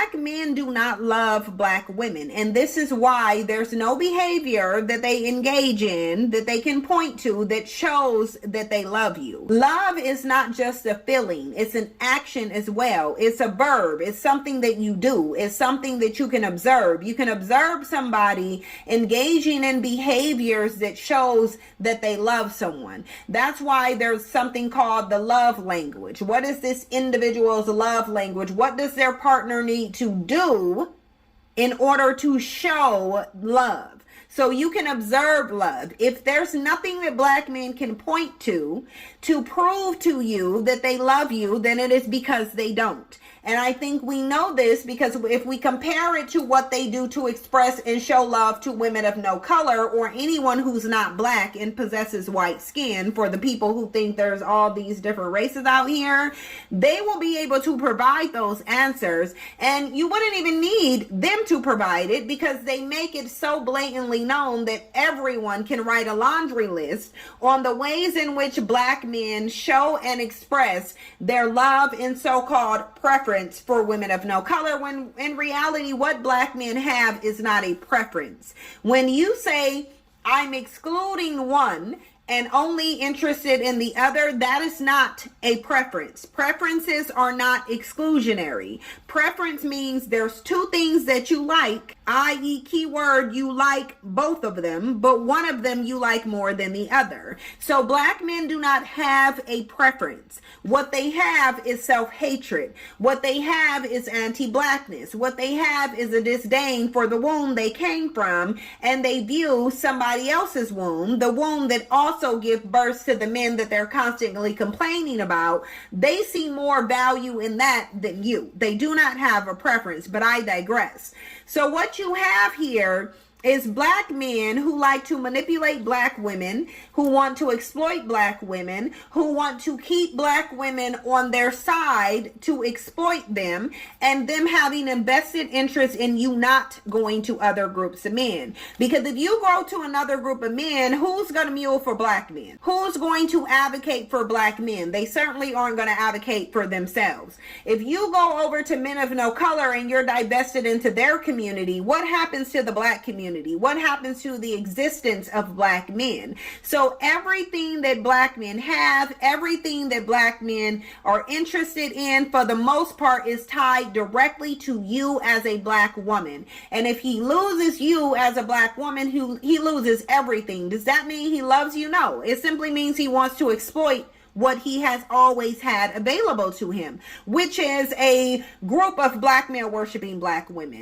black men do not love black women. And this is why there's no behavior that they engage in that they can point to that shows that they love you. Love is not just a feeling. It's an action as well. It's a verb. It's something that you do. It's something that you can observe. You can observe somebody engaging in behaviors that shows that they love someone. That's why there's something called the love language. What is this individual's love language? What does their partner need to do in order to show love? So you can observe love. If there's nothing that black men can point to prove to you that they love you, then it is because they don't. And I think we know this because if we compare it to what they do to express and show love to women of no color or anyone who's not black and possesses white skin, for the people who think there's all these different races out here, they will be able to provide those answers. And you wouldn't even need them to provide it because they make it so blatantly known that everyone can write a laundry list on the ways in which black men show and express their love and so-called preference for women of no color, when in reality what black men have is not a preference. When you say I'm excluding one and only interested in the other, that is not a preference. Preferences are not exclusionary. Preference means there's two things that you like, i.e. keyword, you like both of them, but one of them you like more than the other. So black men do not have a preference. What they have is self-hatred. What they have is anti-blackness. What they have is a disdain for the womb they came from, and they view somebody else's womb, the womb that also give birth to the men that they're constantly complaining about. They see more value in that than you. They do not have a preference, but I digress. So what you have here is black men who like to manipulate black women, who want to exploit black women, who want to keep black women on their side to exploit them, and them having a vested interest in you not going to other groups of men. Because if you go to another group of men, who's going to mule for black men? Who's going to advocate for black men? They certainly aren't going to advocate for themselves. If you go over to men of no color and you're divested into their community, what happens to the black community? What happens to the existence of black men? So everything that black men have, everything that black men are interested in, for the most part, is tied directly to you as a black woman. And if he loses you as a black woman, he loses everything. Does that mean he loves you? No. It simply means he wants to exploit what he has always had available to him, which is a group of black male worshiping black women.